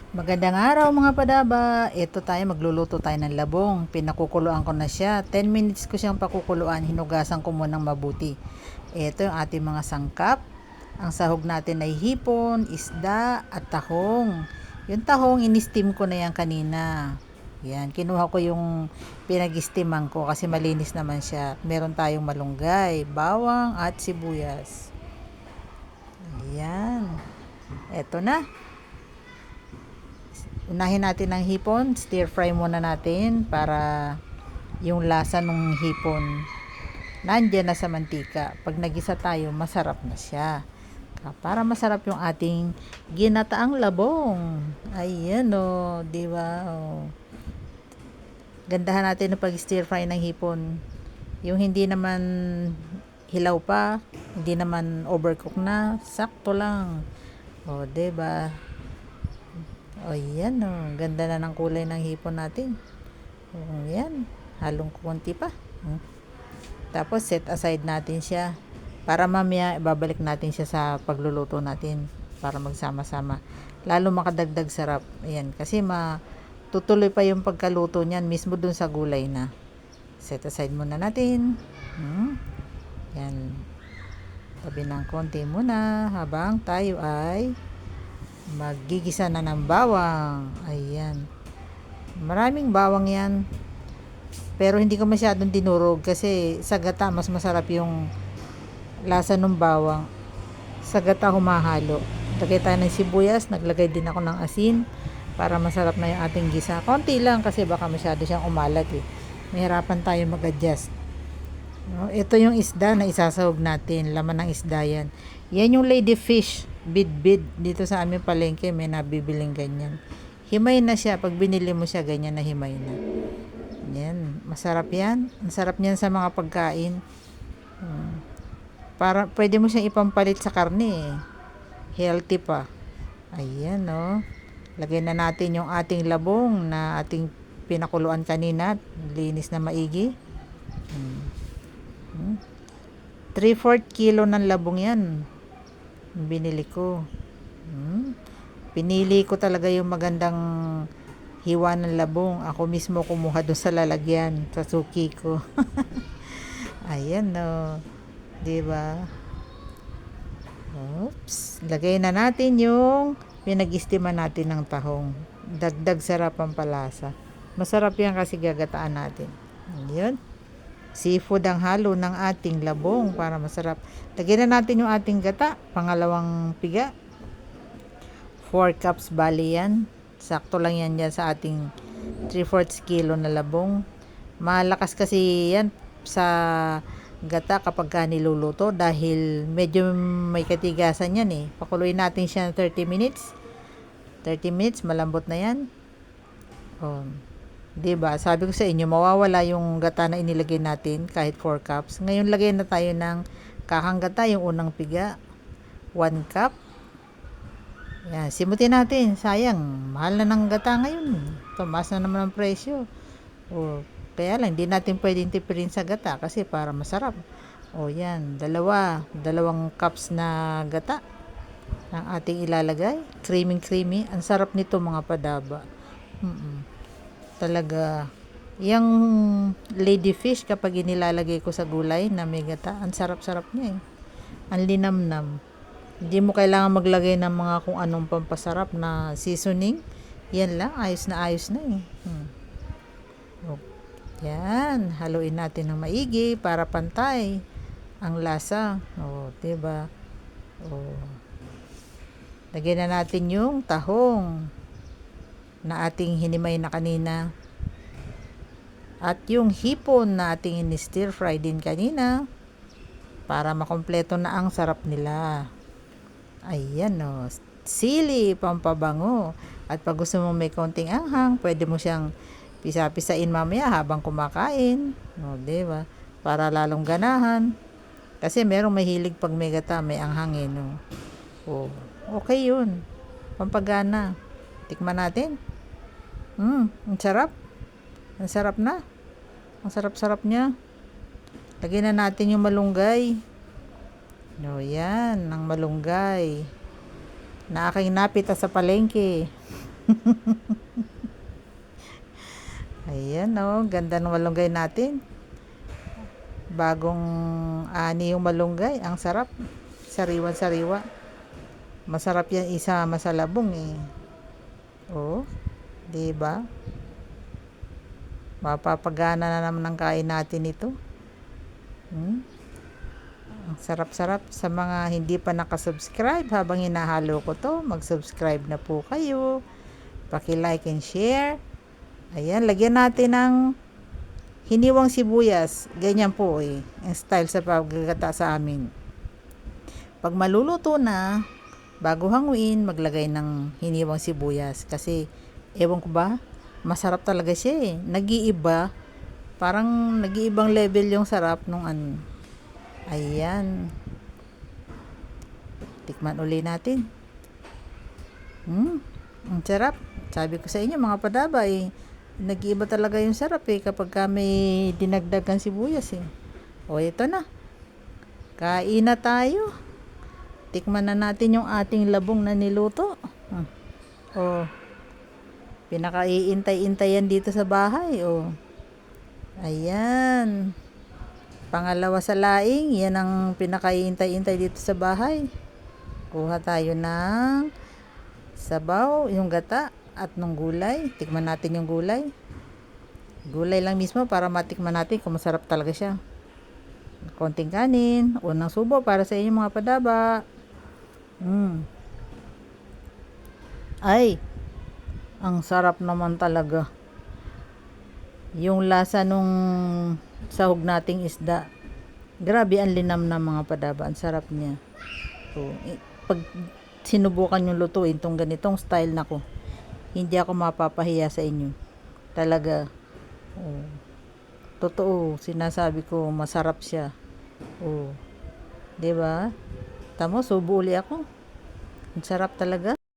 Magandang araw mga padaba. Ito tayo, magluluto tayo ng labong. Pinakukuluan ko na siya. 10 minutes ko siyang pakukuluan. Hinugasan ko munang mabuti. Ito yung ating mga sangkap. Ang sahog natin ay hipon, isda at tahong. Yung tahong, in-steam ko na yan kanina. Yan, kinuha ko yung pinag-steaman ko kasi malinis naman siya. Meron tayong malunggay, bawang at sibuyas. Yan. Ito na. Unahin natin ang hipon, stir fry muna natin para yung lasa ng hipon nandiyan na sa mantika. Pag nagisa tayo, masarap na siya. Para masarap yung ating ginataang labong. Ayan o, di ba? O. Gandahan natin ng pag stir fry ng hipon. Yung hindi naman hilaw pa, hindi naman overcook na, sakto lang. O, di ba? O yan o, ganda na ng kulay ng hipon natin. O yan, halong kunti pa. Tapos set aside natin siya. Para mamaya ibabalik natin siya sa pagluluto natin. Para magsama-sama. Lalo makadagdag sarap. Ayan, kasi tutuloy pa yung pagkaluto niyan mismo dun sa gulay na. Set aside muna natin. Yan. Tabi ng konti muna habang tayo ay magigisa na ng bawang. Ayan. Maraming bawang yan. Pero hindi ko masyadong dinurog kasi sa gata mas masarap yung lasa ng bawang. Sa gata humahalo. Lagay tayo ng sibuyas. Naglagay din ako ng asin para masarap na yung ating gisa. Konti lang kasi baka masyado siyang umalat eh. Mahirapan tayo mag-adjust. Ito yung isda na isasahog natin. Laman ng isda yan. Yan yung lady fish. Bid-bid. Dito sa aming palengke may nabibiling ganyan. Himay na siya. Pag binili mo siya, ganyan na himay na. Yan. Masarap yan. Ang sarap niyan sa mga pagkain. Pwede mo siyang ipampalit sa karne eh. Healthy pa. Ayan o. Lagay na natin yung ating labong na ating pinakuluan kanina. Linis na maigi. 3/4 kilo ng labong yan. Binili ko. Pinili ko talaga yung magandang hiwa ng labong. Ako mismo kumuha doon sa lalagyan, sa suki ko. Ayan no. Diba? Oops. Lagay na natin yung pinag-istiman natin ng tahong. Dagdag sarap ang palasa. Masarap yan kasi gagataan natin. Ayan. Seafood ang halo ng ating labong para masarap. Lagyan na natin yung ating gata. Pangalawang piga. 4 cups bali yan. Sakto lang yan dyan sa ating 3/4 kilo na labong. Malakas kasi yan sa gata kapag niluluto dahil medyo may katigasan yan eh. Pakuluin natin siya 30 minutes. 30 minutes, malambot na yan. Oh. Diba? Sabi ko sa inyo, mawawala yung gata na inilagay natin kahit 4 cups. Ngayon, lagay na tayo ng kakang gata, yung unang piga. 1 cup. Yan, simutin natin. Sayang, mahal na ng gata ngayon. Tumaas na naman ang presyo. O, kaya lang, hindi natin pwedeng tipirin sa gata kasi para masarap. O, yan. Dalawang cups na gata ang ating ilalagay. Creamy. Ang sarap nito mga padaba. Talaga, yung lady fish kapag inilalagay ko sa gulay na may gata, ang sarap-sarap niya eh. Ang linamnam. Hindi mo kailangan maglagay ng mga kung anong pampasarap na seasoning. Yan lang, ayos na eh. Yan, haluin natin ng maigi para pantay ang lasa. O, diba? O. Lagyan na natin yung tahong na ating hinimay na kanina. At yung hipon na ating in-stir fry din kanina para makompleto na ang sarap nila. Ayan o. Sili, pampabango. At pag gusto mo may konting anghang, pwede mo siyang pisa-pisain mamaya habang kumakain. O, diba? Para lalong ganahan. Kasi merong mahilig pag may gata, may anghangin. O, okay yun. Pampagana. Tikman natin. Ang sarap. Ang sarap na. Ang sarap-sarap niya. Lagyan na natin yung malunggay. O yan, ang malunggay. Na aking napita sa palengke. Ayan, oh, ganda ng malunggay natin. Bagong ani yung malunggay. Ang sarap. Sariwan-sariwa. Masarap yan isama sa labong eh. Oh, 'di ba? Mapapagana na naman ang kain natin ito. Hmm? Ang sarap-sarap. Sa mga hindi pa nakasubscribe, habang hinahalo ko to, mag-subscribe na po kayo. Paki-like and share. Ayan, lagyan natin ng hiniwang sibuyas. Ganyan po eh. Ang style sa paggagata sa amin. Pag maluluto na, bago hanguin, maglagay ng hiniwang sibuyas. Kasi, ewan ko ba, masarap talaga siya eh. Nag-iiba. Parang nag-iibang level yung sarap nung ano. Ayan. Tikman uli natin. Ang sarap. Sabi ko sa inyo mga padaba eh. Nag-iiba talaga yung sarap eh kapag may dinagdagan sibuyas eh. O ito na. Kain na tayo. Tikman na natin yung ating labong na niluto. O, pinakaiintay-intayan dito sa bahay. O, ayan. Pangalawa sa laing, yan ang pinakaiintay-intay dito sa bahay. Kuha tayo ng sabaw, yung gata at nung gulay. Tikman natin yung gulay. Gulay lang mismo para matikman natin kung masarap talaga siya. Konting kanin, unang subo para sa inyo mga padaba. Ay, ang sarap naman talaga. Yung lasa nung sahog nating isda. Grabe ang linam na mga padaba. Ang sarap niya. So, pag sinubukan yung lutuin tong ganitong style na ko, hindi ako mapapahiya sa inyo. Talaga. Oh, totoo, sinasabi ko masarap siya. Oh, 'di ba? Tamo, subo uli ako. Ang sarap talaga.